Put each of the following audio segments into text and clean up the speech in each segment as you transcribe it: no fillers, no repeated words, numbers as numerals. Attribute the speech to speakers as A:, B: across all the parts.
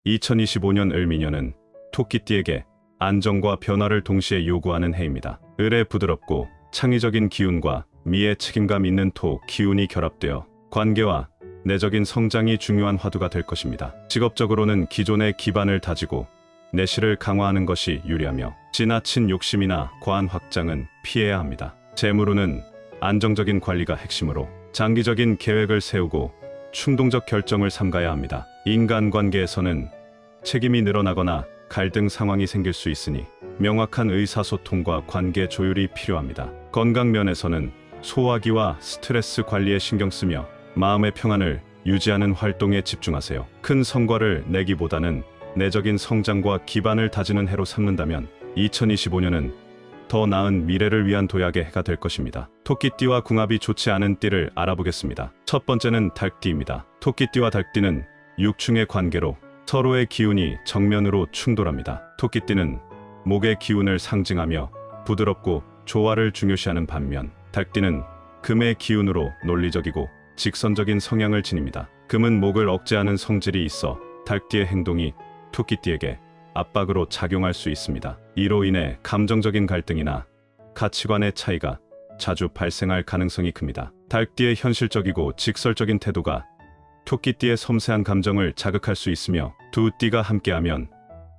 A: 2025년 을미년은 토끼띠에게 안정과 변화를 동시에 요구하는 해입니다. 을의 부드럽고 창의적인 기운과 미의 책임감 있는 토 기운이 결합되어 관계와 내적인 성장이 중요한 화두가 될 것입니다. 직업적으로는 기존의 기반을 다지고 내실을 강화하는 것이 유리하며 지나친 욕심이나 과한 확장은 피해야 합니다. 재물운은 안정적인 관리가 핵심으로 장기적인 계획을 세우고 충동적 결정을 삼가야 합니다. 인간관계에서는 책임이 늘어나거나 갈등 상황이 생길 수 있으니 명확한 의사소통과 관계 조율이 필요합니다. 건강 면에서는 소화기와 스트레스 관리에 신경 쓰며 마음의 평안을 유지하는 활동에 집중하세요. 큰 성과를 내기보다는 내적인 성장과 기반을 다지는 해로 삼는다면 2025년은 더 나은 미래를 위한 도약의 해가 될 것입니다. 토끼띠와 궁합이 좋지 않은 띠를 알아보겠습니다. 첫 번째는 닭띠입니다. 토끼띠와 닭띠는 육충의 관계로 서로의 기운이 정면으로 충돌합니다. 토끼띠는 목의 기운을 상징하며 부드럽고 조화를 중요시하는 반면 닭띠는 금의 기운으로 논리적이고 직선적인 성향을 지닙니다. 금은 목을 억제하는 성질이 있어 닭띠의 행동이 토끼띠에게 압박으로 작용할 수 있습니다. 이로 인해 감정적인 갈등이나 가치관의 차이가 자주 발생할 가능성이 큽니다. 닭띠의 현실적이고 직설적인 태도가 토끼띠의 섬세한 감정을 자극할 수 있으며 두 띠가 함께하면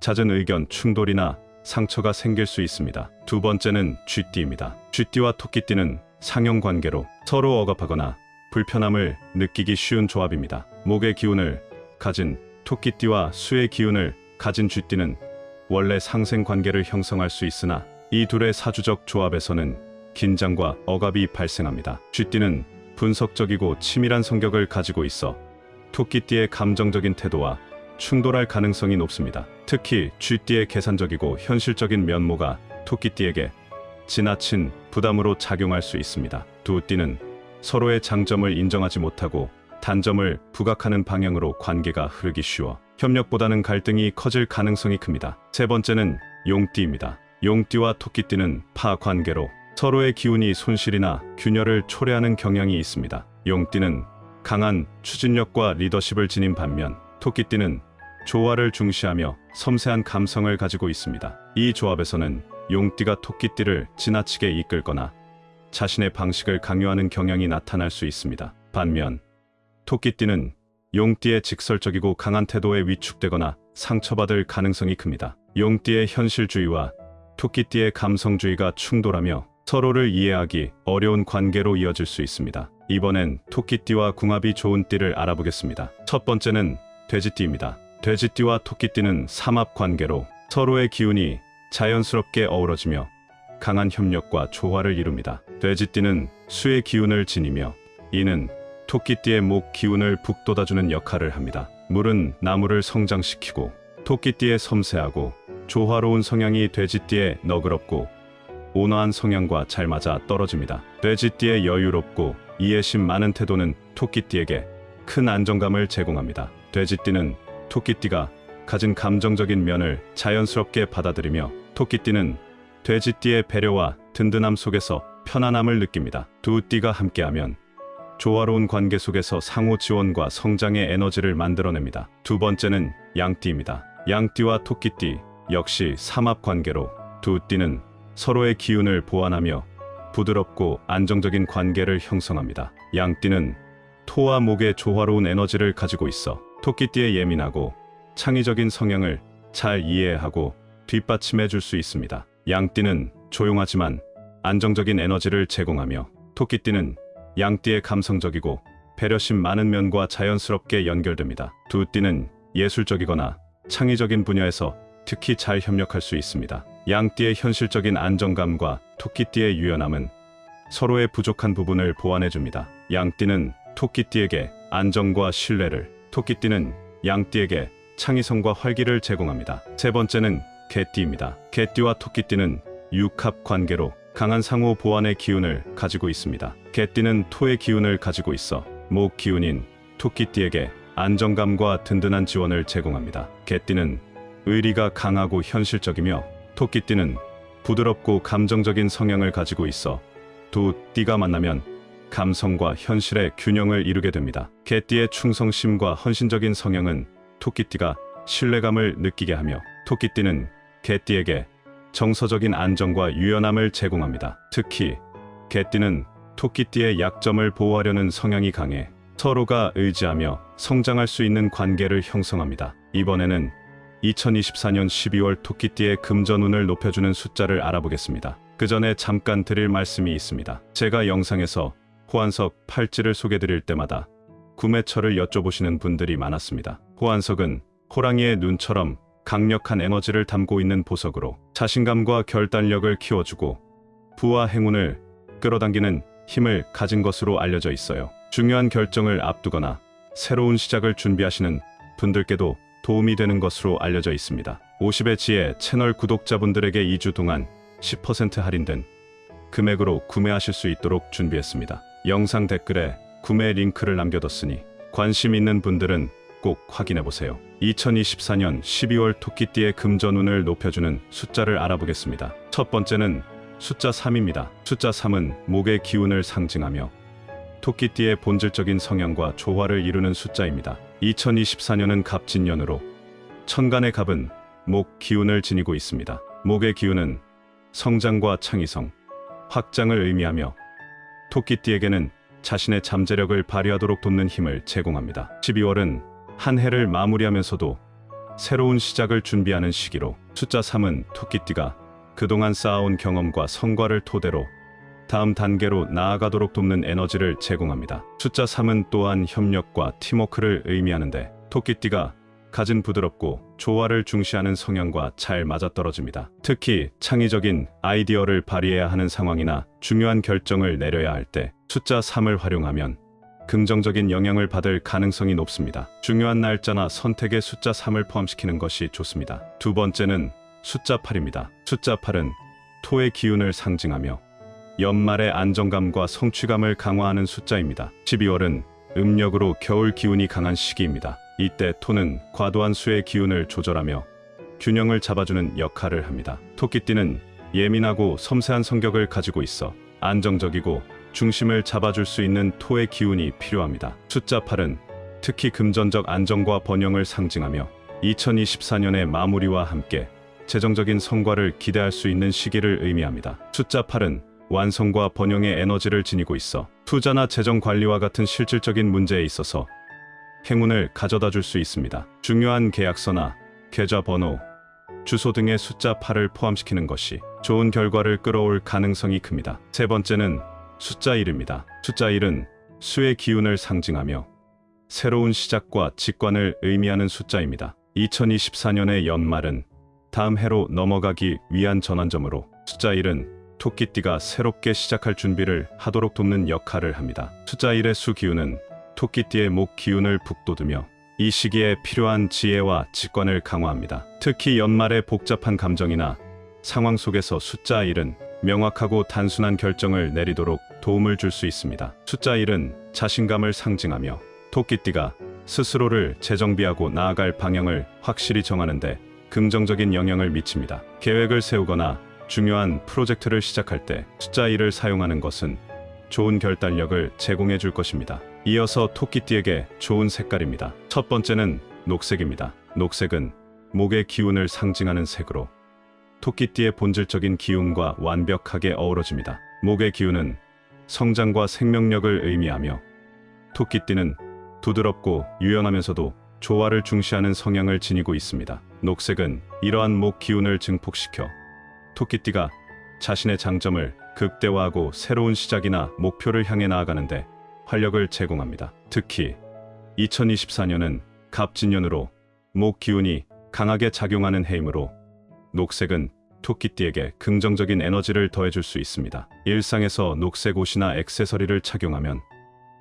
A: 잦은 의견 충돌이나 상처가 생길 수 있습니다. 두 번째는 쥐띠입니다. 쥐띠와 토끼띠는 상형관계로 서로 억압하거나 불편함을 느끼기 쉬운 조합입니다. 목의 기운을 가진 토끼띠와 수의 기운을 가진 쥐띠는 원래 상생관계를 형성할 수 있으나 이 둘의 사주적 조합에서는 긴장과 억압이 발생합니다. 쥐띠는 분석적이고 치밀한 성격을 가지고 있어 토끼띠의 감정적인 태도와 충돌할 가능성이 높습니다. 특히 쥐띠의 계산적이고 현실적인 면모가 토끼띠에게 지나친 부담으로 작용할 수 있습니다. 두 띠는 서로의 장점을 인정하지 못하고 단점을 부각하는 방향으로 관계가 흐르기 쉬워 협력보다는 갈등이 커질 가능성이 큽니다. 세 번째는 용띠입니다. 용띠와 토끼띠는 파 관계로 서로의 기운이 손실이나 균열을 초래하는 경향이 있습니다. 용띠는 강한 추진력과 리더십을 지닌 반면 토끼띠는 조화를 중시하며 섬세한 감성을 가지고 있습니다. 이 조합에서는 용띠가 토끼띠를 지나치게 이끌거나 자신의 방식을 강요하는 경향이 나타날 수 있습니다. 반면 토끼띠는 용띠의 직설적이고 강한 태도에 위축되거나 상처받을 가능성이 큽니다. 용띠의 현실주의와 토끼띠의 감성주의가 충돌하며 서로를 이해하기 어려운 관계로 이어질 수 있습니다. 이번엔 토끼띠와 궁합이 좋은 띠를 알아보겠습니다. 첫 번째는 돼지띠입니다. 돼지띠와 토끼띠는 삼합관계로 서로의 기운이 자연스럽게 어우러지며 강한 협력과 조화를 이룹니다. 돼지띠는 수의 기운을 지니며 이는 토끼띠의 목 기운을 북돋아주는 역할을 합니다. 물은 나무를 성장시키고 토끼띠의 섬세하고 조화로운 성향이 돼지띠의 너그럽고 온화한 성향과 잘 맞아 떨어집니다. 돼지띠의 여유롭고 이해심 많은 태도는 토끼띠에게 큰 안정감을 제공합니다. 돼지띠는 토끼띠가 가진 감정적인 면을 자연스럽게 받아들이며 토끼띠는 돼지띠의 배려와 든든함 속에서 편안함을 느낍니다. 두 띠가 함께하면 조화로운 관계 속에서 상호 지원과 성장의 에너지를 만들어냅니다. 두 번째는 양띠입니다. 양띠와 토끼띠 역시 삼합관계로 두 띠는 서로의 기운을 보완하며 부드럽고 안정적인 관계를 형성합니다. 양띠는 토와 목의 조화로운 에너지를 가지고 있어 토끼띠의 예민하고 창의적인 성향을 잘 이해하고 뒷받침해 줄 수 있습니다. 양띠는 조용하지만 안정적인 에너지를 제공하며 토끼띠는 양띠의 감성적이고 배려심 많은 면과 자연스럽게 연결됩니다. 두 띠는 예술적이거나 창의적인 분야에서 특히 잘 협력할 수 있습니다. 양띠의 현실적인 안정감과 토끼띠의 유연함은 서로의 부족한 부분을 보완해줍니다. 양띠는 토끼띠에게 안정과 신뢰를, 토끼띠는 양띠에게 창의성과 활기를 제공합니다. 세 번째는 개띠입니다. 개띠와 토끼띠는 육합 관계로 강한 상호 보완의 기운을 가지고 있습니다. 개띠는 토의 기운을 가지고 있어 목 기운인 토끼띠에게 안정감과 든든한 지원을 제공합니다. 개띠는 의리가 강하고 현실적이며 토끼띠는 부드럽고 감정적인 성향을 가지고 있어 두 띠가 만나면 감성과 현실의 균형을 이루게 됩니다. 개띠의 충성심과 헌신적인 성향은 토끼띠가 신뢰감을 느끼게 하며 토끼띠는 개띠에게 정서적인 안정과 유연함을 제공합니다. 특히 개띠는 토끼띠의 약점을 보호하려는 성향이 강해 서로가 의지하며 성장할 수 있는 관계를 형성합니다. 이번에는 2024년 12월 토끼띠의 금전운을 높여주는 숫자를 알아보겠습니다. 그 전에 잠깐 드릴 말씀이 있습니다. 제가 영상에서 호환석 팔찌를 소개드릴 때마다 구매처를 여쭤보시는 분들이 많았습니다. 호환석은 호랑이의 눈처럼 강력한 에너지를 담고 있는 보석으로 자신감과 결단력을 키워주고 부와 행운을 끌어당기는 힘을 가진 것으로 알려져 있어요. 중요한 결정을 앞두거나 새로운 시작을 준비하시는 분들께도 도움이 되는 것으로 알려져 있습니다. 50의 지혜 채널 구독자분들에게 2주 동안 10% 할인된 금액으로 구매하실 수 있도록 준비했습니다. 영상 댓글에 구매 링크를 남겨뒀으니 관심 있는 분들은 꼭 확인해보세요. 2024년 12월 토끼띠의 금전운을 높여주는 숫자를 알아보겠습니다. 첫 번째는 숫자 3입니다. 숫자 3은 목의 기운을 상징하며 토끼띠의 본질적인 성향과 조화를 이루는 숫자입니다. 2024년은 갑진년으로 천간의 갑은 목 기운을 지니고 있습니다. 목의 기운은 성장과 창의성, 확장을 의미하며 토끼띠에게는 자신의 잠재력을 발휘하도록 돕는 힘을 제공합니다. 12월은 한 해를 마무리하면서도 새로운 시작을 준비하는 시기로 숫자 3은 토끼띠가 그동안 쌓아온 경험과 성과를 토대로 다음 단계로 나아가도록 돕는 에너지를 제공합니다. 숫자 3은 또한 협력과 팀워크를 의미하는데 토끼띠가 가진 부드럽고 조화를 중시하는 성향과 잘 맞아떨어집니다. 특히 창의적인 아이디어를 발휘해야 하는 상황이나 중요한 결정을 내려야 할 때 숫자 3을 활용하면 긍정적인 영향을 받을 가능성이 높습니다. 중요한 날짜나 선택에 숫자 3을 포함시키는 것이 좋습니다. 두 번째는 숫자 8입니다. 숫자 8은 토의 기운을 상징하며 연말의 안정감과 성취감을 강화하는 숫자입니다. 12월은 음력으로 겨울 기운이 강한 시기입니다. 이때 토는 과도한 수의 기운을 조절하며 균형을 잡아주는 역할을 합니다. 토끼띠는 예민하고 섬세한 성격을 가지고 있어 안정적이고 중심을 잡아줄 수 있는 토의 기운이 필요합니다. 숫자 8은 특히 금전적 안정과 번영을 상징하며 2024년의 마무리와 함께 재정적인 성과를 기대할 수 있는 시기를 의미합니다. 숫자 8은 완성과 번영의 에너지를 지니고 있어 투자나 재정 관리와 같은 실질적인 문제에 있어서 행운을 가져다 줄 수 있습니다. 중요한 계약서나 계좌번호, 주소 등의 숫자 8을 포함시키는 것이 좋은 결과를 끌어올 가능성이 큽니다. 세 번째는 숫자 1입니다. 숫자 1은 수의 기운을 상징하며 새로운 시작과 직관을 의미하는 숫자입니다. 2024년의 연말은 다음 해로 넘어가기 위한 전환점으로 숫자 1은 토끼띠가 새롭게 시작할 준비를 하도록 돕는 역할을 합니다. 숫자 1의 수 기운은 토끼띠의 목 기운을 북돋우며 이 시기에 필요한 지혜와 직관을 강화합니다. 특히 연말의 복잡한 감정이나 상황 속에서 숫자 1은 명확하고 단순한 결정을 내리도록 도움을 줄 수 있습니다. 숫자 1은 자신감을 상징하며 토끼띠가 스스로를 재정비하고 나아갈 방향을 확실히 정하는데 긍정적인 영향을 미칩니다. 계획을 세우거나 중요한 프로젝트를 시작할 때 숫자 1을 사용하는 것은 좋은 결단력을 제공해 줄 것입니다. 이어서 토끼띠에게 좋은 색깔입니다. 첫 번째는 녹색입니다. 녹색은 목의 기운을 상징하는 색으로 토끼띠의 본질적인 기운과 완벽하게 어우러집니다. 목의 기운은 성장과 생명력을 의미하며 토끼띠는 부드럽고 유연하면서도 조화를 중시하는 성향을 지니고 있습니다. 녹색은 이러한 목 기운을 증폭시켜 토끼띠가 자신의 장점을 극대화하고 새로운 시작이나 목표를 향해 나아가는데 활력을 제공합니다. 특히 2024년은 갑진년으로 목 기운이 강하게 작용하는 해이므로 녹색은 토끼띠에게 긍정적인 에너지를 더해줄 수 있습니다. 일상에서 녹색 옷이나 액세서리를 착용하면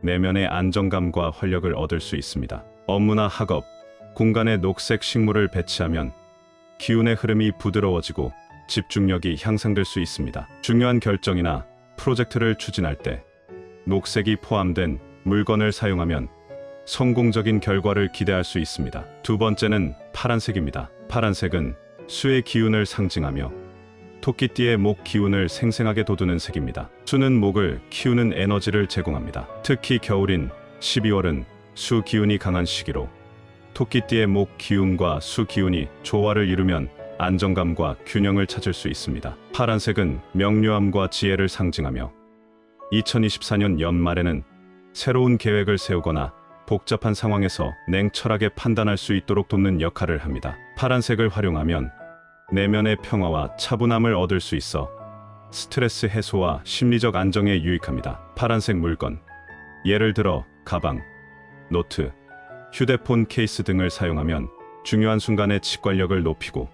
A: 내면의 안정감과 활력을 얻을 수 있습니다. 업무나 학업, 공간에 녹색 식물을 배치하면 기운의 흐름이 부드러워지고 집중력이 향상될 수 있습니다. 중요한 결정이나 프로젝트를 추진할 때 녹색이 포함된 물건을 사용하면 성공적인 결과를 기대할 수 있습니다. 두 번째는 파란색입니다. 파란색은 수의 기운을 상징하며 토끼띠의 목 기운을 생생하게 돋우는 색입니다. 수는 목을 키우는 에너지를 제공합니다. 특히 겨울인 12월은 수 기운이 강한 시기로 토끼띠의 목 기운과 수 기운이 조화를 이루면 안정감과 균형을 찾을 수 있습니다. 파란색은 명료함과 지혜를 상징하며 2024년 연말에는 새로운 계획을 세우거나 복잡한 상황에서 냉철하게 판단할 수 있도록 돕는 역할을 합니다. 파란색을 활용하면 내면의 평화와 차분함을 얻을 수 있어 스트레스 해소와 심리적 안정에 유익합니다. 파란색 물건, 예를 들어 가방, 노트, 휴대폰 케이스 등을 사용하면 중요한 순간에 직관력을 높이고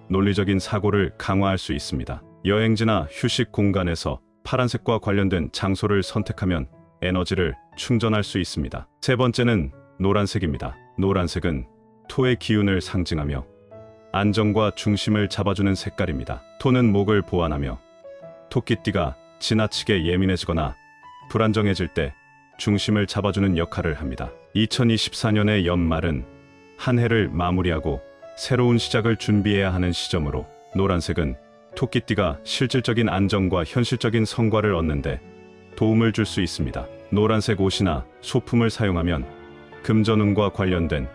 A: 논리적인 사고를 강화할 수 있습니다. 여행지나 휴식 공간에서 파란색과 관련된 장소를 선택하면 에너지를 충전할 수 있습니다. 세 번째는 노란색입니다. 노란색은 토의 기운을 상징하며 안정과 중심을 잡아주는 색깔입니다. 토는 목을 보완하며 토끼띠가 지나치게 예민해지거나 불안정해질 때 중심을 잡아주는 역할을 합니다. 2024년의 연말은 한 해를 마무리하고 새로운 시작을 준비해야 하는 시점으로 노란색은 토끼띠가 실질적인 안정과 현실적인 성과를 얻는데 도움을 줄 수 있습니다. 노란색 옷이나 소품을 사용하면 금전운과 관련된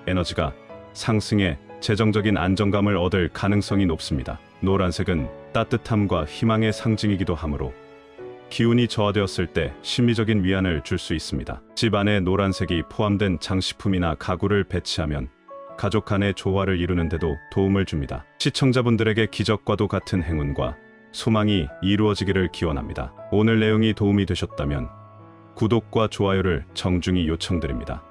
A: 에너지가 상승해 재정적인 안정감을 얻을 가능성이 높습니다. 노란색은 따뜻함과 희망의 상징이기도 하므로 기운이 저하되었을 때 심리적인 위안을 줄 수 있습니다. 집 안에 노란색이 포함된 장식품이나 가구를 배치하면 가족 간의 조화를 이루는 데도 도움을 줍니다. 시청자분들에게 기적과도 같은 행운과 소망이 이루어지기를 기원합니다. 오늘 내용이 도움이 되셨다면 구독과 좋아요를 정중히 요청드립니다.